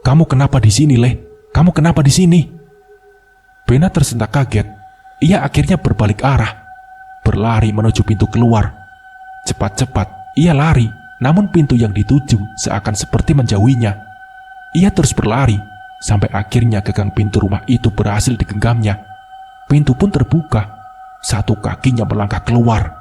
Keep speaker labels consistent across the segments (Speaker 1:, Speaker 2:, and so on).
Speaker 1: Kamu kenapa di sini, Le? Kamu kenapa di sini?" Bena tersentak kaget. Ia akhirnya berbalik arah, berlari menuju pintu keluar. Cepat-cepat ia lari, namun pintu yang dituju seakan seperti menjauhinya. Ia terus berlari, sampai akhirnya gagang pintu rumah itu berhasil digenggamnya. Pintu pun terbuka, satu kakinya melangkah keluar.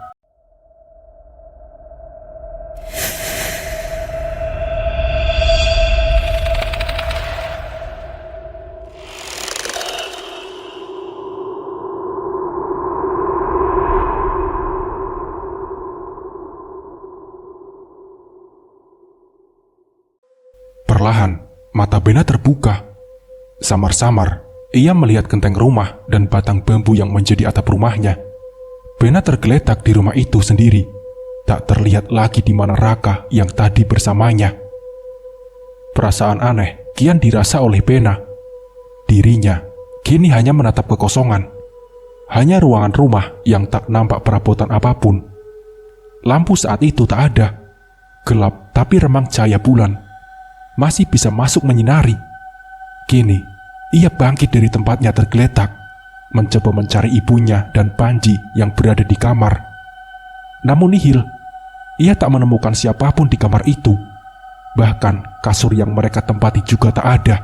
Speaker 1: Perlahan, mata Bena terbuka. Samar-samar, ia melihat genteng rumah dan batang bambu yang menjadi atap rumahnya. Bena tergeletak di rumah itu sendiri. Tak terlihat lagi di mana Raka yang tadi bersamanya. Perasaan aneh kian dirasa oleh Bena. Dirinya kini hanya menatap kekosongan. Hanya ruangan rumah yang tak nampak perabotan apapun. Lampu saat itu tak ada. Gelap tapi remang cahaya bulan masih bisa masuk menyinari. Kini, ia bangkit dari tempatnya tergeletak, mencoba mencari ibunya dan Panji yang berada di kamar. Namun nihil, ia tak menemukan siapapun di kamar itu. Bahkan kasur yang mereka tempati juga tak ada.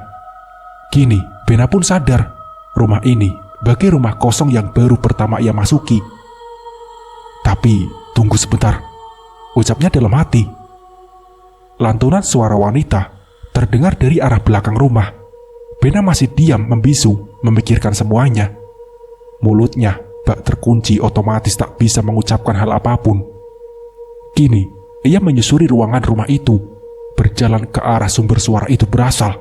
Speaker 1: Kini, Bena pun sadar, rumah ini bagai rumah kosong yang baru pertama ia masuki. Tapi, tunggu sebentar, ucapnya dalam hati. Lantunan suara wanita terdengar dari arah belakang rumah. Bena masih diam membisu, memikirkan semuanya. Mulutnya bak terkunci, otomatis tak bisa mengucapkan hal apapun. Kini, ia menyusuri ruangan rumah itu, berjalan ke arah sumber suara itu berasal.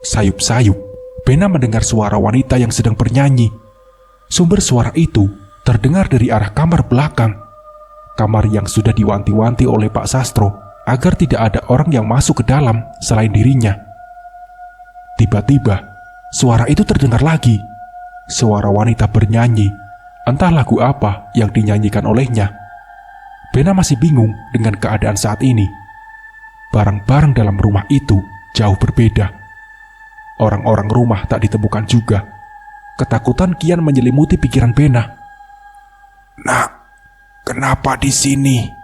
Speaker 1: Sayup-sayup, Bena mendengar suara wanita yang sedang bernyanyi. Sumber suara itu terdengar dari arah kamar belakang. Kamar yang sudah diwanti-wanti oleh Pak Sastro agar tidak ada orang yang masuk ke dalam selain dirinya. Tiba-tiba, suara itu terdengar lagi. Suara wanita bernyanyi, entah lagu apa yang dinyanyikan olehnya. Bena masih bingung dengan keadaan saat ini. Barang-barang dalam rumah itu jauh berbeda. Orang-orang rumah tak ditemukan juga. Ketakutan kian menyelimuti pikiran Bena. "Nak, kenapa di sini?"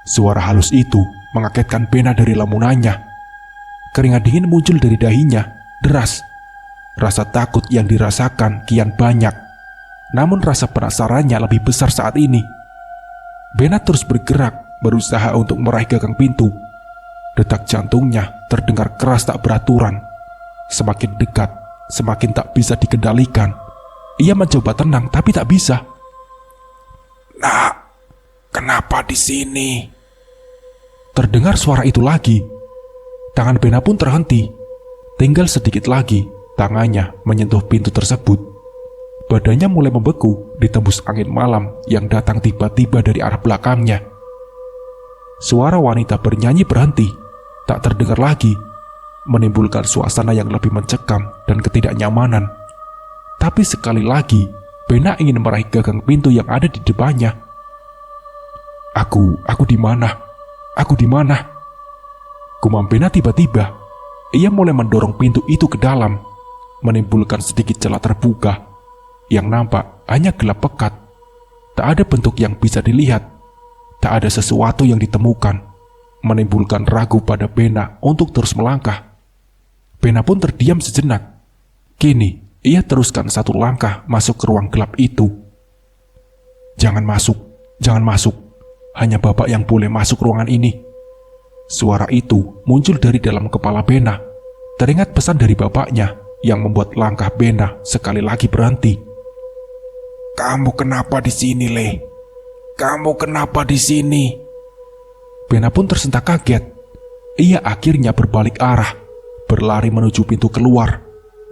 Speaker 1: Suara halus itu mengagetkan Bena dari lamunannya. Keringat dingin muncul dari dahinya, deras. Rasa takut yang dirasakan kian banyak. Namun rasa penasarannya lebih besar saat ini. Bena terus bergerak, berusaha untuk meraih gagang pintu. Detak jantungnya terdengar keras tak beraturan. Semakin dekat, semakin tak bisa dikendalikan. Ia mencoba tenang tapi tak bisa. "Nak, kenapa di sini?" Terdengar suara itu lagi. Tangan Bena pun terhenti. Tinggal sedikit lagi, tangannya menyentuh pintu tersebut. Badannya mulai membeku ditembus angin malam yang datang tiba-tiba dari arah belakangnya. Suara wanita bernyanyi berhenti, tak terdengar lagi, menimbulkan suasana yang lebih mencekam dan ketidaknyamanan. Tapi sekali lagi, Bena ingin meraih gagang pintu yang ada di depannya. Aku di mana? Aku di mana?" Gumam Bena tiba-tiba. Ia mulai mendorong pintu itu ke dalam, menimbulkan sedikit celah terbuka. Yang nampak hanya gelap pekat. Tak ada bentuk yang bisa dilihat. Tak ada sesuatu yang ditemukan, menimbulkan ragu pada Bena untuk terus melangkah. Bena pun terdiam sejenak. Kini, ia teruskan satu langkah masuk ke ruang gelap itu. Jangan masuk. Hanya Bapak yang boleh masuk ruangan ini." Suara itu muncul dari dalam kepala Bena. Teringat pesan dari bapaknya yang membuat langkah Bena sekali lagi berhenti. "Kamu kenapa di sini, Le? Kamu kenapa di sini?" Bena pun tersentak kaget. Ia akhirnya berbalik arah, berlari menuju pintu keluar.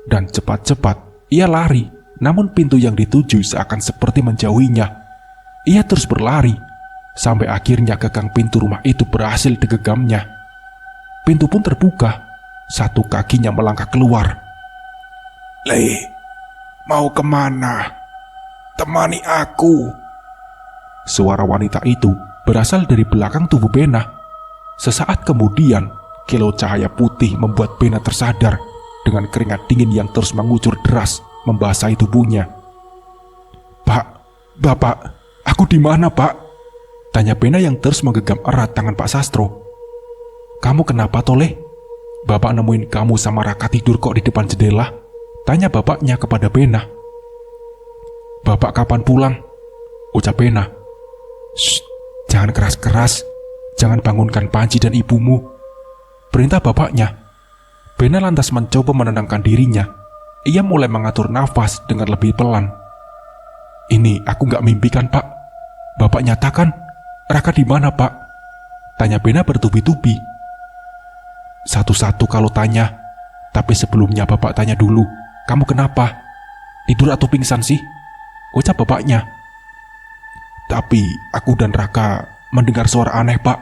Speaker 1: Dan cepat-cepat ia lari, namun pintu yang dituju seakan seperti menjauhinya. Ia terus berlari, sampai akhirnya gagang pintu rumah itu berhasil digenggamnya. Pintu pun terbuka, satu kakinya melangkah keluar. "Le, mau kemana? Temani aku." Suara wanita itu berasal dari belakang tubuh Bena. Sesaat kemudian, Kilau cahaya putih membuat Bena tersadar dengan keringat dingin yang terus mengucur deras membasahi tubuhnya. "Pak, Bapak, aku di mana, Pak?" tanya Bena yang terus menggenggam erat tangan Pak Sastro. "Kamu kenapa, Toleh? Bapak nemuin kamu sama Raka tidur kok di depan jendela?" tanya bapaknya kepada Bena. "Bapak kapan pulang?" ucap Bena. "Shh, jangan keras-keras. Jangan bangunkan Panji dan ibumu," perintah bapaknya. Bena lantas mencoba menenangkan dirinya. Ia mulai mengatur nafas dengan lebih pelan. "Ini aku gak mimpi kan, Pak? Bapak nyatakan Raka di mana, Pak?" tanya Bena bertubi-tubi. "Satu-satu kalau tanya. Tapi sebelumnya Bapak tanya dulu, kamu kenapa? Tidur atau pingsan sih?" ucap bapaknya. "Tapi aku dan Raka mendengar suara aneh, Pak.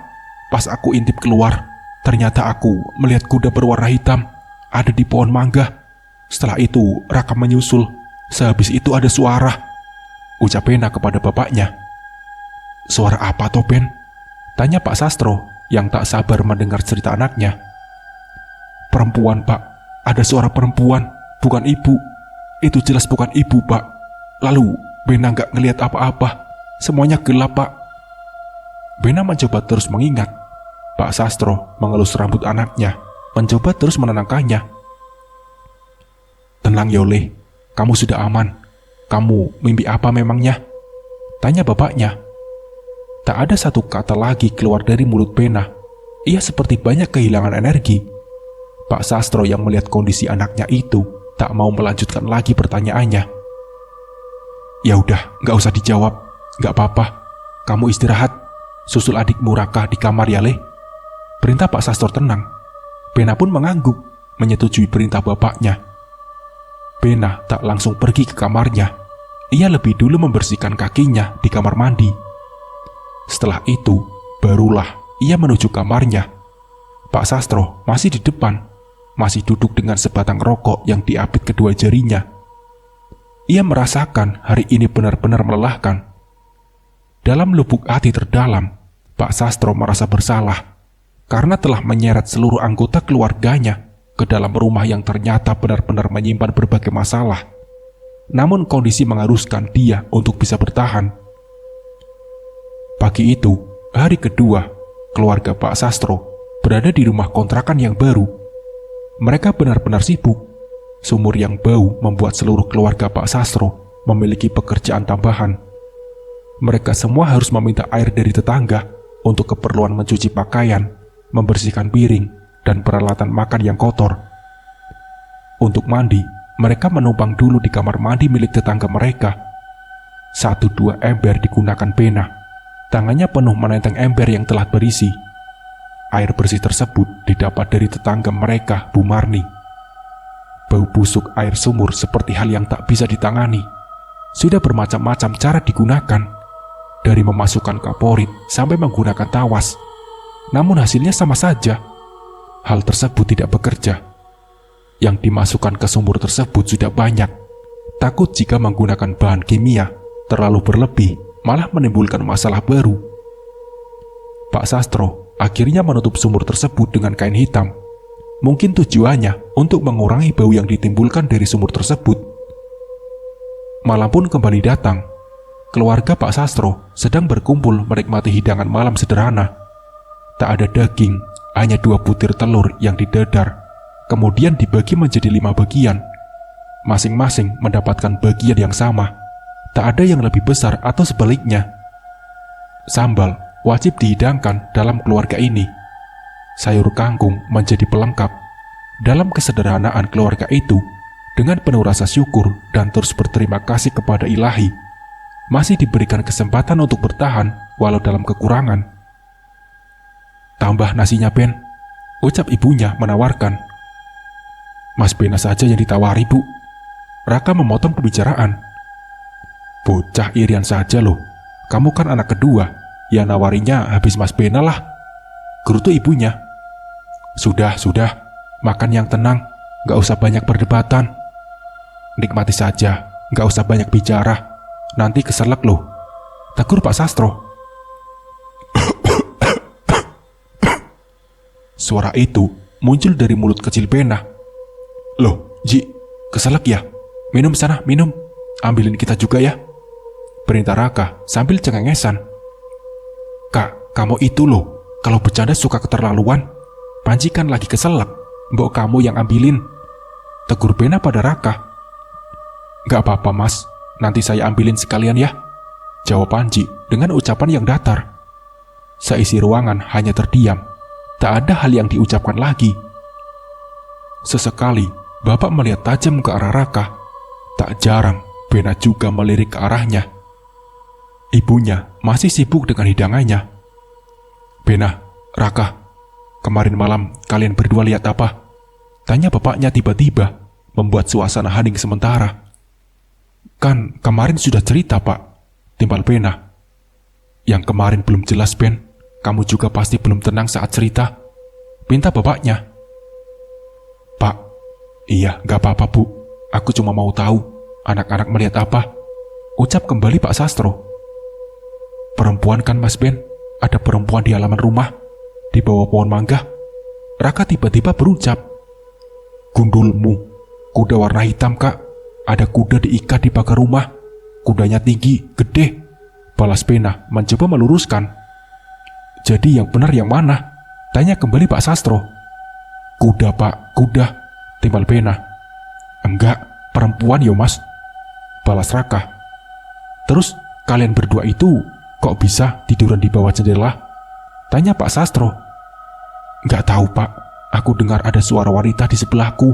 Speaker 1: Pas aku intip keluar, ternyata aku melihat kuda berwarna hitam ada di pohon mangga. Setelah itu Raka menyusul. Sehabis itu ada suara," ucap Bena kepada bapaknya. "Suara apa toh, Ben?" tanya Pak Sastro yang tak sabar mendengar cerita anaknya. "Perempuan, Pak. Ada suara perempuan, bukan ibu. Itu jelas bukan ibu, Pak. Lalu Bena gak ngelihat apa-apa. Semuanya gelap, Pak." Bena mencoba terus mengingat. Pak Sastro mengelus rambut anaknya, mencoba terus menenangkannya. "Tenang, Yole. Kamu sudah aman. Kamu mimpi apa memangnya?" tanya bapaknya. Tak ada satu kata lagi keluar dari mulut Bena. Ia seperti banyak kehilangan energi. Pak Sastro yang melihat kondisi anaknya itu tak mau melanjutkan lagi pertanyaannya. "Ya udah, gak usah dijawab. Gak apa-apa. Kamu istirahat. Susul adikmu Raka di kamar ya, Le," perintah Pak Sastro tenang. Bena pun mengangguk, menyetujui perintah bapaknya. Bena tak langsung pergi ke kamarnya. Ia lebih dulu membersihkan kakinya di kamar mandi. Setelah itu, barulah ia menuju kamarnya. Pak Sastro masih di depan, masih duduk dengan sebatang rokok yang diapit kedua jarinya. Ia merasakan hari ini benar-benar melelahkan. Dalam lubuk hati terdalam, Pak Sastro merasa bersalah karena telah menyeret seluruh anggota keluarganya ke dalam rumah yang ternyata benar-benar menyimpan berbagai masalah. Namun kondisi mengharuskan dia untuk bisa bertahan. Pagi itu, hari kedua, keluarga Pak Sastro berada di rumah kontrakan yang baru. Mereka benar-benar sibuk. Sumur yang bau membuat seluruh keluarga Pak Sastro memiliki pekerjaan tambahan. Mereka semua harus meminta air dari tetangga untuk keperluan mencuci pakaian, membersihkan piring, dan peralatan makan yang kotor. Untuk mandi, mereka menumpang dulu di kamar mandi milik tetangga mereka. 1-2 ember digunakan Bena. Tangannya penuh menenteng ember yang telah berisi. Air bersih tersebut didapat dari tetangga mereka, Bu Marni. Bau busuk air sumur seperti hal yang tak bisa ditangani. Sudah bermacam-macam cara digunakan, dari memasukkan kaporit sampai menggunakan tawas. Namun hasilnya sama saja. Hal tersebut tidak bekerja. Yang dimasukkan ke sumur tersebut sudah banyak. Takut jika menggunakan bahan kimia terlalu berlebih, malah menimbulkan masalah baru. Pak Sastro akhirnya menutup sumur tersebut dengan kain hitam. Mungkin tujuannya untuk mengurangi bau yang ditimbulkan dari sumur tersebut. Malam pun kembali datang. Keluarga Pak Sastro sedang berkumpul menikmati hidangan malam sederhana. Tak ada daging, hanya 2 butir telur yang didadar, kemudian dibagi menjadi 5 bagian. Masing-masing mendapatkan bagian yang sama. Tak ada yang lebih besar atau sebaliknya. Sambal wajib dihidangkan dalam keluarga ini. Sayur kangkung menjadi pelengkap. Dalam kesederhanaan keluarga itu, dengan penuh rasa syukur dan terus berterima kasih kepada Ilahi, masih diberikan kesempatan untuk bertahan walau dalam kekurangan. "Tambah nasinya, Ben," ucap ibunya menawarkan. "Mas Bena saja yang ditawari, Bu." Raka memotong pembicaraan. "Bocah irian saja loh. Kamu kan anak kedua. Ya nawarinya habis Mas Bena lah," gerutu ibunya. Sudah. Makan yang tenang. Gak usah banyak perdebatan. Nikmati saja. Gak usah banyak bicara. Nanti keselak loh, tegur Pak Sastro. Suara itu muncul dari mulut kecil Bena. "Loh, Ji, keselak ya? Minum sana, minum. Ambilin kita juga ya," perintah Raka sambil cengengesan. "Kak, kamu itu loh, kalau bercanda suka keterlaluan. Panji kan lagi keselak, mbok kamu yang ambilin," tegur Bena pada Raka. "Gak apa-apa mas, nanti saya ambilin sekalian ya," jawab Panji dengan ucapan yang datar. Seisi ruangan hanya terdiam, tak ada hal yang diucapkan lagi. Sesekali bapak melihat tajam ke arah Raka. Tak jarang Bena juga melirik ke arahnya. Ibunya masih sibuk dengan hidangannya. "Bena, Raka, kemarin malam kalian berdua lihat apa?" tanya bapaknya tiba-tiba, membuat suasana hening sementara. "Kan kemarin sudah cerita pak," timpal Bena. "Yang kemarin belum jelas Ben, kamu juga pasti belum tenang saat cerita," pinta bapaknya. "Pak, iya gak apa-apa bu, aku cuma mau tahu anak-anak melihat apa," ucap kembali Pak Sastro. "Perempuan kan Mas Ben, ada perempuan di halaman rumah, di bawah pohon mangga," Raka tiba-tiba berucap. "Gundulmu, kuda warna hitam kak, ada kuda diikat di pagar rumah, kudanya tinggi, gede," balas Bena mencoba meluruskan. "Jadi yang benar yang mana?" tanya kembali Pak Sastro. "Kuda pak, kuda," timbal Bena. "Enggak, perempuan yo mas," balas Raka. "Terus kalian berdua itu kok bisa tiduran di bawah jendela?" tanya Pak Sastro. "Nggak tahu pak, aku dengar ada suara wanita di sebelahku,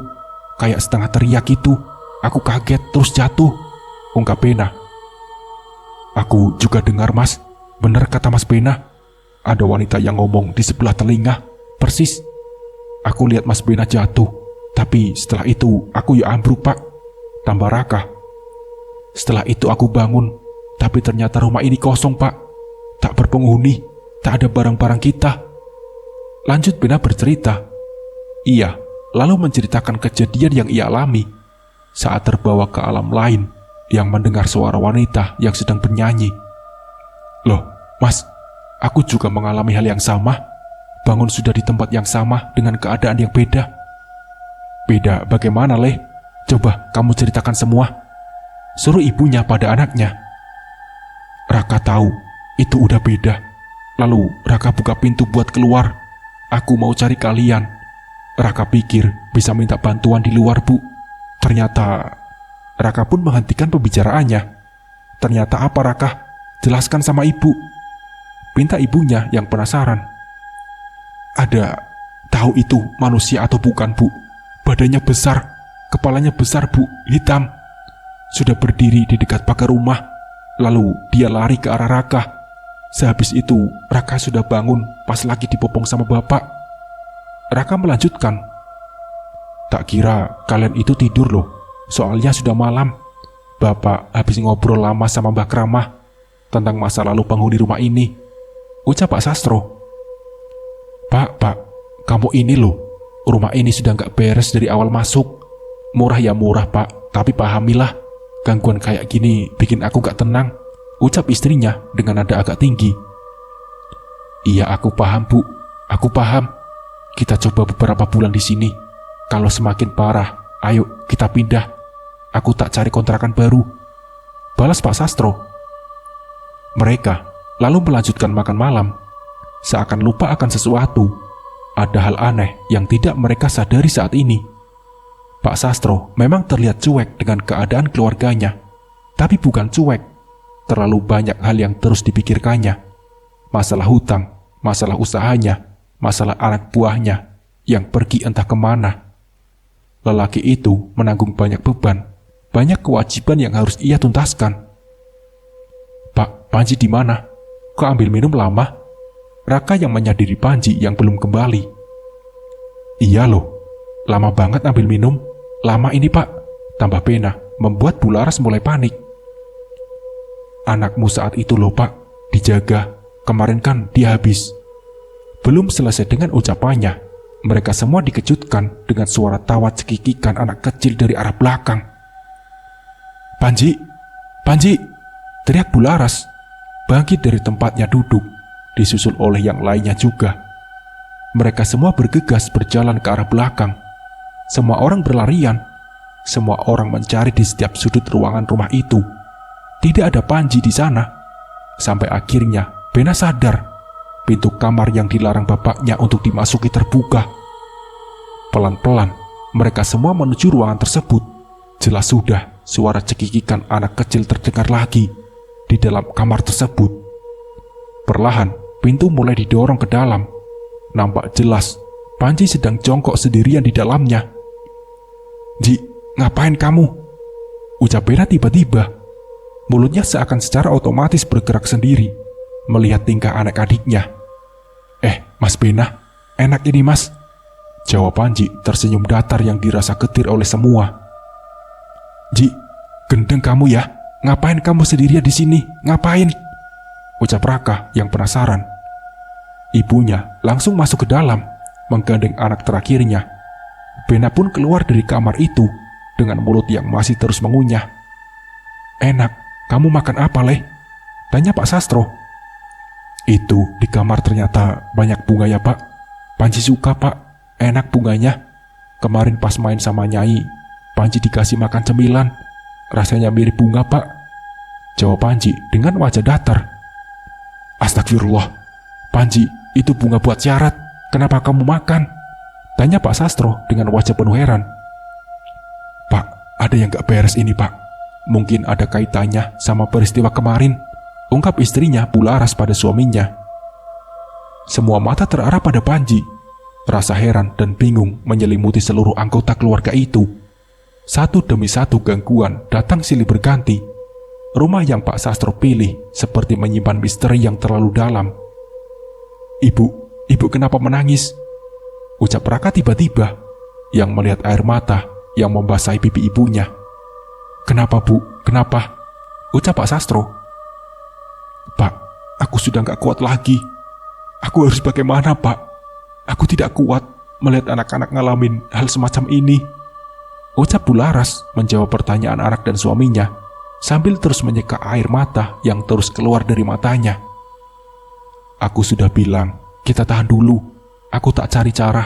Speaker 1: kayak setengah teriak gitu. Aku kaget terus jatuh," ungkap Bena. "Aku juga dengar mas, bener kata Mas Bena. Ada wanita yang ngomong di sebelah telinga, persis. Aku lihat Mas Bena jatuh, tapi setelah itu aku ya ambruk pak," tambah Raka. "Setelah itu aku bangun, tapi ternyata rumah ini kosong pak. Tak berpenghuni, tak ada barang-barang kita," lanjut Bena bercerita. Ia lalu menceritakan kejadian yang ia alami saat terbawa ke alam lain yang mendengar suara wanita yang sedang bernyanyi. "Loh, mas, aku juga mengalami hal yang sama. Bangun sudah di tempat yang sama dengan keadaan yang beda." "Beda bagaimana, Leh? Coba kamu ceritakan semua," suruh ibunya pada anaknya. Raka tahu itu udah beda. Lalu Raka buka pintu buat keluar. "Aku mau cari kalian." Raka pikir bisa minta bantuan di luar bu. Ternyata Raka pun menghentikan pembicaraannya. "Ternyata apa Raka? Jelaskan sama ibu," pinta ibunya yang penasaran. "Ada, tahu itu manusia atau bukan bu? Badannya besar, kepalanya besar bu, hitam. Sudah berdiri di dekat pagar rumah. Lalu dia lari ke arah Raka. Sehabis itu Raka sudah bangun pas lagi dibopong sama bapak." Raka melanjutkan. "Tak kira kalian itu tidur loh, soalnya sudah malam. Bapak habis ngobrol lama sama Mbah Kramah tentang masa lalu penghuni rumah ini," ucap Pak Sastro. Pak, kamu ini loh, rumah ini sudah gak beres dari awal masuk. Murah ya murah pak, tapi pahamilah, gangguan kayak gini bikin aku gak tenang," ucap istrinya dengan nada agak tinggi. "Iya aku paham bu, aku paham. Kita coba beberapa bulan di sini. Kalau semakin parah, ayo kita pindah. Aku tak cari kontrakan baru," balas Pak Sastro. Mereka lalu melanjutkan makan malam. Seakan lupa akan sesuatu. Ada hal aneh yang tidak mereka sadari saat ini. Pak Sastro memang terlihat cuek dengan keadaan keluarganya. Tapi bukan cuek. Terlalu banyak hal yang terus dipikirkannya. Masalah hutang, masalah usahanya, masalah anak buahnya yang pergi entah kemana. Lelaki itu menanggung banyak beban, banyak kewajiban yang harus ia tuntaskan. "Pak, Panji di mana? Kok ambil minum lama?" Raka yang menyadari Panji yang belum kembali. "Iya loh, lama banget ambil minum. Lama ini pak," tambah Bena, membuat Bularas mulai panik. "Anakmu saat itu loh pak, dijaga. Kemarin kan dia habis." Belum selesai dengan ucapannya, mereka semua dikejutkan dengan suara tawa cekikikan anak kecil dari arah belakang. "Panji, Panji!" teriak Bularas, bangkit dari tempatnya duduk, disusul oleh yang lainnya juga. Mereka semua bergegas berjalan ke arah belakang. Semua orang berlarian. Semua orang mencari di setiap sudut ruangan rumah itu. Tidak ada Panji di sana. Sampai akhirnya Bena sadar. Pintu kamar yang dilarang bapaknya untuk dimasuki terbuka. Pelan-pelan mereka semua menuju ruangan tersebut. Jelas sudah suara cekikikan anak kecil terdengar lagi di dalam kamar tersebut. Perlahan pintu mulai didorong ke dalam. Nampak jelas Panji sedang jongkok sendirian di dalamnya. "Ji, ngapain kamu?" ucap Bena tiba-tiba. Mulutnya seakan secara otomatis bergerak sendiri melihat tingkah anak adiknya. Mas Bena, enak ini mas," jawab Panji tersenyum datar yang dirasa getir oleh semua. "Ji, gendeng kamu ya. Ngapain kamu sendirian di sini? Ngapain?" ucap Raka yang penasaran. Ibunya langsung masuk ke dalam, menggandeng anak terakhirnya. Bena pun keluar dari kamar itu dengan mulut yang masih terus mengunyah. "Enak, kamu makan apa, Leh?" tanya Pak Sastro. "Itu di kamar ternyata banyak bunga ya, Pak. Panji suka, Pak. Enak bunganya. Kemarin pas main sama Nyai, Panji dikasih makan cemilan. Rasanya mirip bunga, Pak," jawab Panji dengan wajah datar. "Astagfirullah, Panji, itu bunga buat syarat. Kenapa kamu makan?" tanya Pak Sastro dengan wajah penuh heran. "Pak, ada yang gak beres ini, Pak. Mungkin ada kaitannya sama peristiwa kemarin," ungkap istrinya Bularas pada suaminya. Semua mata terarah pada Panji. Rasa heran dan bingung menyelimuti seluruh anggota keluarga itu. Satu demi satu gangguan datang silih berganti. Rumah yang Pak Sastro pilih seperti menyimpan misteri yang terlalu dalam. Ibu kenapa menangis?" ucap Raka tiba-tiba, yang melihat air mata yang membasahi pipi ibunya. "Kenapa, Bu? Kenapa?" ucap Pak Sastro. "Pak, aku sudah gak kuat lagi. Aku harus bagaimana, Pak? Aku tidak kuat melihat anak-anak ngalamin hal semacam ini," ucap Bularas menjawab pertanyaan anak dan suaminya sambil terus menyeka air mata yang terus keluar dari matanya. "Aku sudah bilang, kita tahan dulu. Aku tak cari cara.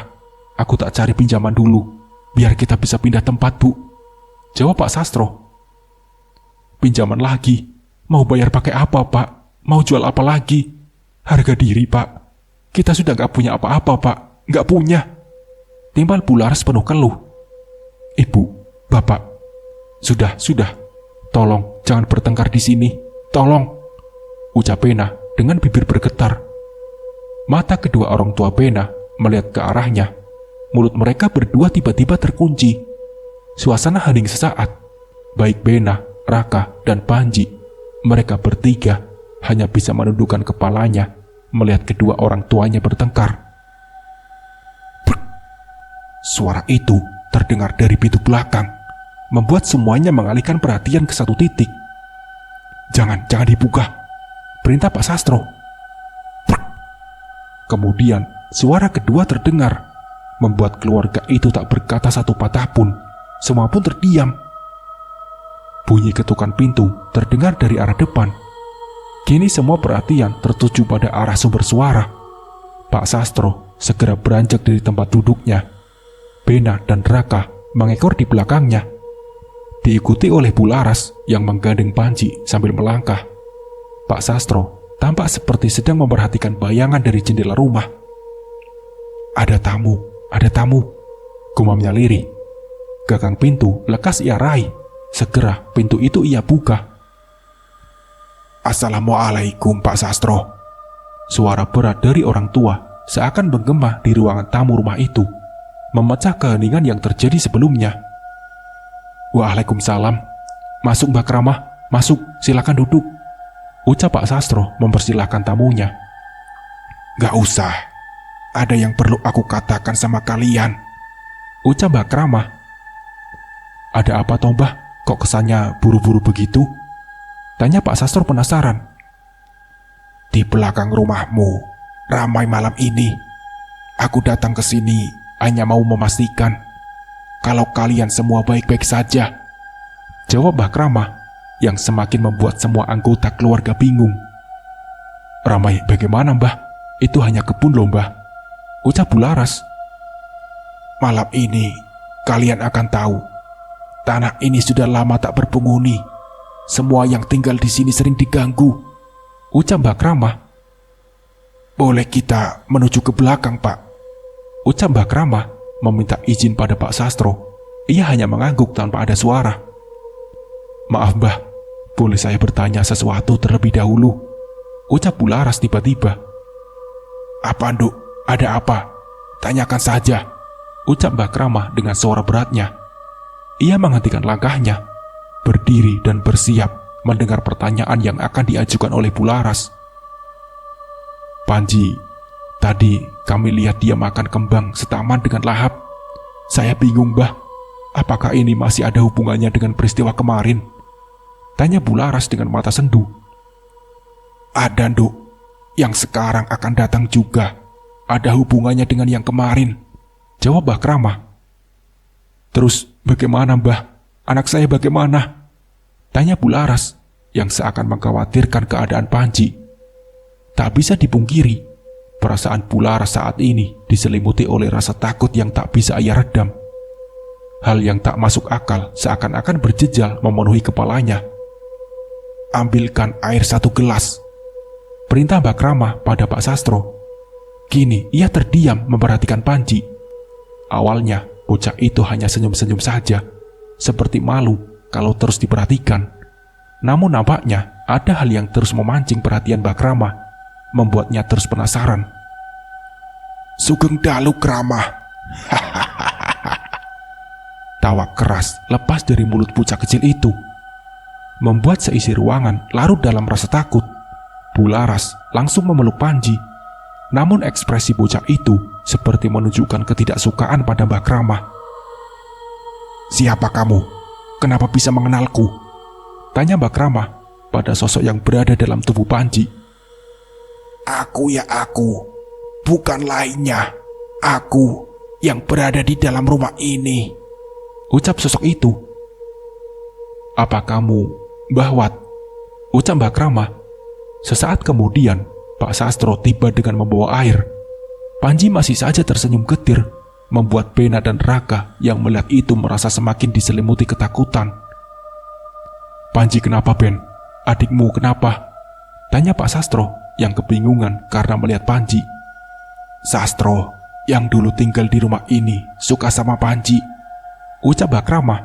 Speaker 1: Aku tak cari pinjaman dulu, biar kita bisa pindah tempat, Bu," jawab Pak Sastro. "Pinjaman lagi? Mau bayar pakai apa, Pak? Mau jual apa lagi? Harga diri, Pak. Kita sudah gak punya apa-apa, Pak. Gak punya," timbal Bularas penuh keluh. "Ibu, Bapak, sudah. Tolong jangan bertengkar di sini. Tolong," ucap Bena dengan bibir bergetar. Mata kedua orang tua Bena melihat ke arahnya. Mulut mereka berdua tiba-tiba terkunci. Suasana hening sesaat. Baik Bena, Raka, dan Panji, mereka bertiga hanya bisa menundukkan kepalanya melihat kedua orang tuanya bertengkar. Brr. Suara itu terdengar dari pintu belakang, membuat semuanya mengalihkan perhatian ke satu titik. Jangan dibuka," perintah Pak Sastro. Brr. Kemudian suara kedua terdengar, membuat keluarga itu tak berkata satu patah pun. Semua pun terdiam. Bunyi ketukan pintu terdengar dari arah depan. Kini semua perhatian tertuju pada arah sumber suara. Pak Sastro segera beranjak dari tempat duduknya. Bena dan Raka mengekor di belakangnya, diikuti oleh Bularas yang menggandeng Panji sambil melangkah. Pak Sastro tampak seperti sedang memperhatikan bayangan dari jendela rumah. Ada tamu, gumamnya lirih. Gagang pintu lekas ia raih. Segera pintu itu ia buka. "Assalamualaikum, Pak Sastro." Suara berat dari orang tua seakan menggema di ruangan tamu rumah itu, memecah keheningan yang terjadi sebelumnya. "Waalaikumsalam. Masuk Mbak Kramah, masuk, silakan duduk," ucap Pak Sastro mempersilahkan tamunya. "Gak usah, ada yang perlu aku katakan sama kalian," ucap Mbak Kramah. "Ada apa toh, Mbah? Kok kesannya buru-buru begitu?" tanya Pak Sastro penasaran. "Di belakang rumahmu ramai malam ini. Aku datang ke sini hanya mau memastikan kalau kalian semua baik-baik saja," jawab Mbah Kramah yang semakin membuat semua anggota keluarga bingung. "Ramai bagaimana, Mbah? Itu hanya kebun loh, Mbah," ucap Bularas. Malam ini kalian akan tahu. Tanah ini sudah lama tak berpenghuni. Semua yang tinggal di sini sering diganggu, ucap Mbak Ramah. Boleh kita menuju ke belakang, Pak? Ucap Mbak Ramah meminta izin pada Pak Sastro. Ia hanya mengangguk tanpa ada suara. Maaf, Mbah, boleh saya bertanya sesuatu terlebih dahulu? Ucap Bularas tiba-tiba. Apa, Nduk? Ada apa? Tanyakan saja, ucap Mbak Ramah dengan suara beratnya. Ia menghentikan langkahnya, berdiri dan bersiap mendengar pertanyaan yang akan diajukan oleh Bularas. Panji, tadi kami lihat dia makan kembang setaman dengan lahap. Saya bingung, Mbah. Apakah ini masih ada hubungannya dengan peristiwa kemarin? Tanya Bularas dengan mata sendu. Ada, Nduk. Yang sekarang akan datang juga. Ada hubungannya dengan yang kemarin, jawab Mbah Ramah. Terus bagaimana, Mbah? Anak saya bagaimana? Tanya Bularas yang seakan mengkhawatirkan keadaan Panji. Tak bisa dipungkiri, perasaan Bularas saat ini diselimuti oleh rasa takut yang tak bisa ia redam. Hal yang tak masuk akal seakan-akan berjejal memenuhi kepalanya. Ambilkan air 1 gelas, perintah Mbak Ramah pada Pak Sastro. Kini ia terdiam memperhatikan Panji. Awalnya bocah itu hanya senyum-senyum saja, seperti malu kalau terus diperhatikan. Namun nampaknya ada hal yang terus memancing perhatian Mbak Ramah, membuatnya terus penasaran. Sugeng Dalu Ramah. Tawa keras lepas dari mulut bocah kecil itu, membuat seisi ruangan larut dalam rasa takut. Bularas langsung memeluk Panji. Namun ekspresi bocah itu seperti menunjukkan ketidaksukaan pada Mbak Ramah. Siapa kamu? Kenapa bisa mengenalku? Tanya Mbak Ramah pada sosok yang berada dalam tubuh Panji. Aku ya aku, bukan lainnya. Aku yang berada di dalam rumah ini, ucap sosok itu. Apa kamu Mbah Wat? Ucap Mbak Ramah. Sesaat kemudian Pak Sastro tiba dengan membawa air. Panji masih saja tersenyum getir, membuat Bena dan Raka yang melihat itu merasa semakin diselimuti ketakutan. Panji, kenapa, Ben? Adikmu kenapa? Tanya Pak Sastro yang kebingungan karena melihat Panji. Sastro yang dulu tinggal di rumah ini suka sama Panji, ucap Mbak Ramah.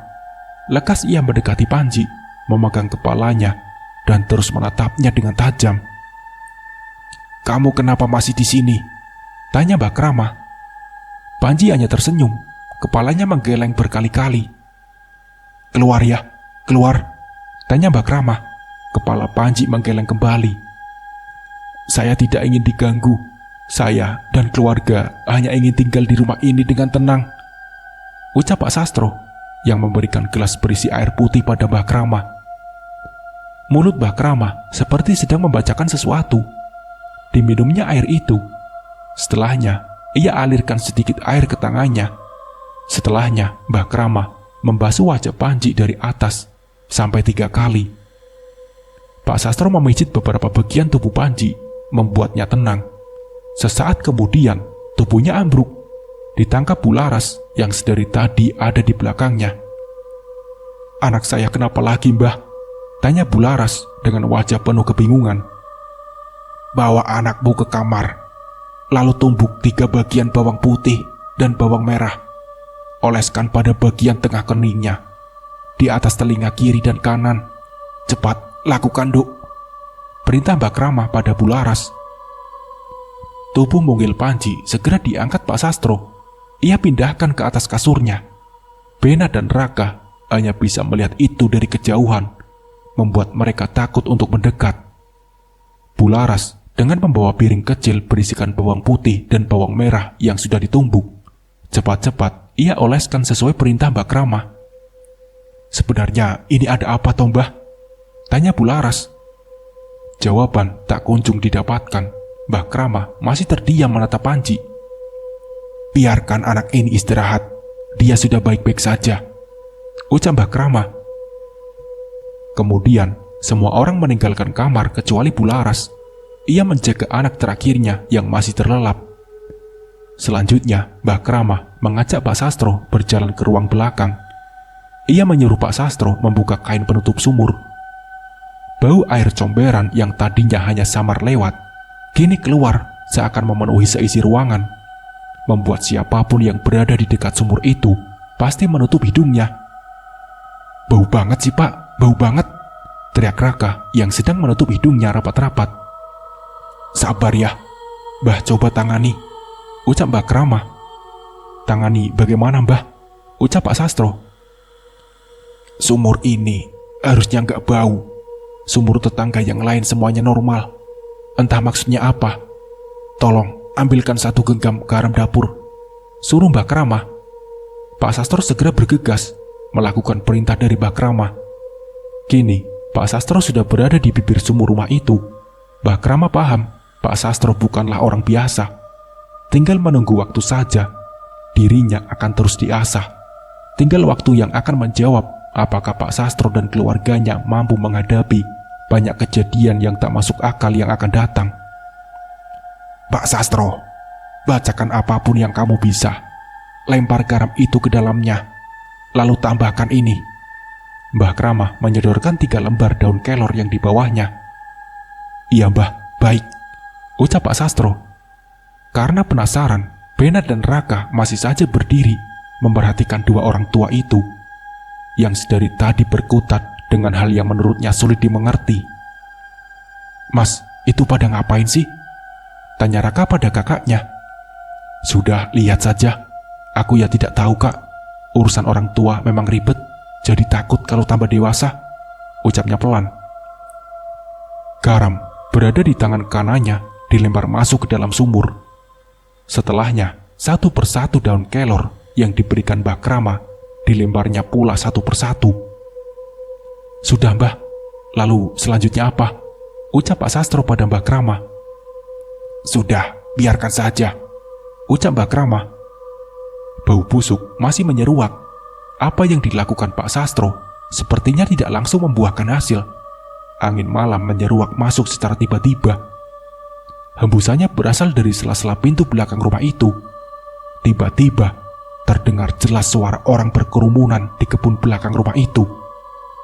Speaker 1: Lekas ia mendekati Panji, memegang kepalanya dan terus menatapnya dengan tajam. Kamu kenapa masih di sini? Tanya Mbak Ramah. Panji hanya tersenyum, kepalanya menggeleng berkali-kali. Keluar ya, keluar. Tanya Mbak Ramah. Kepala Panji menggeleng kembali. Saya tidak ingin diganggu. Saya dan keluarga hanya ingin tinggal di rumah ini dengan tenang, ucap Pak Sastro yang memberikan gelas berisi air putih pada Mbak Ramah. Mulut Mbak Ramah seperti sedang membacakan sesuatu. Diminumnya air itu. Setelahnya, ia alirkan sedikit air ke tangannya. Setelahnya, Mbak Ramah membasuh wajah Panji dari atas sampai 3 kali. Pak Sastro memijit beberapa bagian tubuh Panji, membuatnya tenang. Sesaat kemudian, tubuhnya ambruk. Ditangkap Bularas yang sedari tadi ada di belakangnya. Anak saya kenapa lagi, Mbah? Tanya Bularas dengan wajah penuh kebingungan. Bawa anakmu ke kamar, lalu tumbuk 3 bagian bawang putih dan bawang merah. Oleskan pada bagian tengah keningnya, di atas telinga kiri dan kanan. Cepat, lakukan, Duk, perintah Mbak Ramah pada Bularas. Tubuh mungil Panji segera diangkat Pak Sastro. Ia pindahkan ke atas kasurnya. Bena dan Raka hanya bisa melihat itu dari kejauhan, membuat mereka takut untuk mendekat. Bularas dengan membawa piring kecil berisikan bawang putih dan bawang merah yang sudah ditumbuk. Cepat-cepat ia oleskan sesuai perintah Mbak Ramah. Sebenarnya ini ada apa, toh, Mbah? Tanya Bularas. Jawaban tak kunjung didapatkan. Mbak Ramah masih terdiam menatap Panji. Biarkan anak ini istirahat. Dia sudah baik-baik saja, ucap Mbak Ramah. Kemudian semua orang meninggalkan kamar kecuali Bularas. Ia menjaga anak terakhirnya yang masih terlelap. Selanjutnya, Mbah Kramah mengajak Pak Sastro berjalan ke ruang belakang. Ia menyuruh Pak Sastro membuka kain penutup sumur. Bau air comberan yang tadinya hanya samar lewat, kini keluar seakan memenuhi seisi ruangan, membuat siapapun yang berada di dekat sumur itu pasti menutup hidungnya. "Bau banget sih Pak, bau banget," teriak Raka yang sedang menutup hidungnya rapat-rapat. "Sabar ya, Mbah coba tangani," ucap Mbah Kramah. "Tangani bagaimana Mbah?" ucap Pak Sastro. "Sumur ini harusnya nggak bau. Sumur tetangga yang lain semuanya normal. Entah maksudnya apa. Tolong ambilkan 1 genggam garam dapur," suruh Mbah Kramah. Pak Sastro segera bergegas melakukan perintah dari Mbah Kramah. Kini Pak Sastro sudah berada di bibir sumur rumah itu. Mbah Kramah paham Pak Sastro bukanlah orang biasa. Tinggal menunggu waktu saja. Dirinya akan terus diasah. Tinggal waktu yang akan menjawab apakah Pak Sastro dan keluarganya mampu menghadapi banyak kejadian yang tak masuk akal yang akan datang. "Pak Sastro, bacakan apapun yang kamu bisa. Lempar garam itu ke dalamnya. Lalu tambahkan ini." Mbah Kramah menyodorkan 3 lembar daun kelor yang di bawahnya. "Iya Mbah, baik," ucap Pak Sastro. Karena penasaran, Benat dan Raka masih saja berdiri memperhatikan 2 orang tua itu yang sedari tadi berkutat dengan hal yang menurutnya sulit dimengerti. "Mas, itu pada ngapain sih?" tanya Raka pada kakaknya. "Sudah, lihat saja. Aku ya tidak tahu Kak. Urusan orang tua memang ribet, jadi takut kalau tambah dewasa," ucapnya pelan. Garam berada di tangan kanannya dilempar masuk ke dalam sumur. Setelahnya, 1 persatu daun kelor yang diberikan Mbah Kramah dilemparnya pula 1 persatu. "Sudah Mbah, lalu selanjutnya apa?" ucap Pak Sastro pada Mbah Kramah. "Sudah, biarkan saja," ucap Mbah Kramah. Bau busuk masih menyeruak. Apa yang dilakukan Pak Sastro sepertinya tidak langsung membuahkan hasil. Angin malam menyeruak masuk secara tiba-tiba. Hembusannya berasal dari sela-sela pintu belakang rumah itu. Tiba-tiba terdengar jelas suara orang berkerumunan di kebun belakang rumah itu.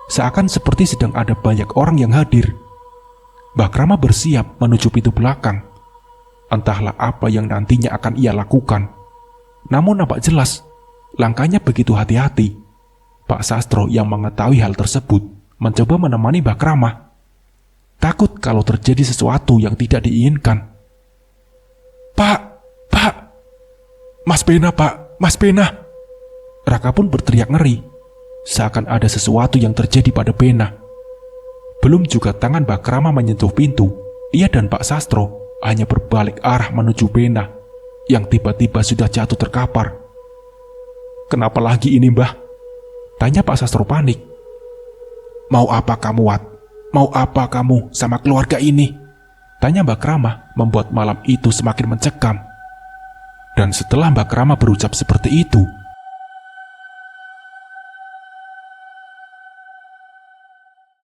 Speaker 1: Seakan seperti sedang ada banyak orang yang hadir. Mbah Kramah bersiap menuju pintu belakang. Entahlah apa yang nantinya akan ia lakukan. Namun nampak jelas langkahnya begitu hati-hati. Pak Sastro yang mengetahui hal tersebut mencoba menemani Mbah Kramah. Takut kalau terjadi sesuatu yang tidak diinginkan. Pak, Mas Bena Pak, Mas Bena." Raka pun berteriak ngeri, seakan ada sesuatu yang terjadi pada Bena. Belum juga tangan Mbah Kramah menyentuh pintu, ia dan Pak Sastro hanya berbalik arah menuju Bena yang tiba-tiba sudah jatuh terkapar. "Kenapa lagi ini Mbah?" tanya Pak Sastro panik. "Mau apa kamu Wat? Mau apa kamu sama keluarga ini?" tanya Mbah Kramah, membuat malam itu semakin mencekam. Dan setelah Mbah Kramah berucap seperti itu,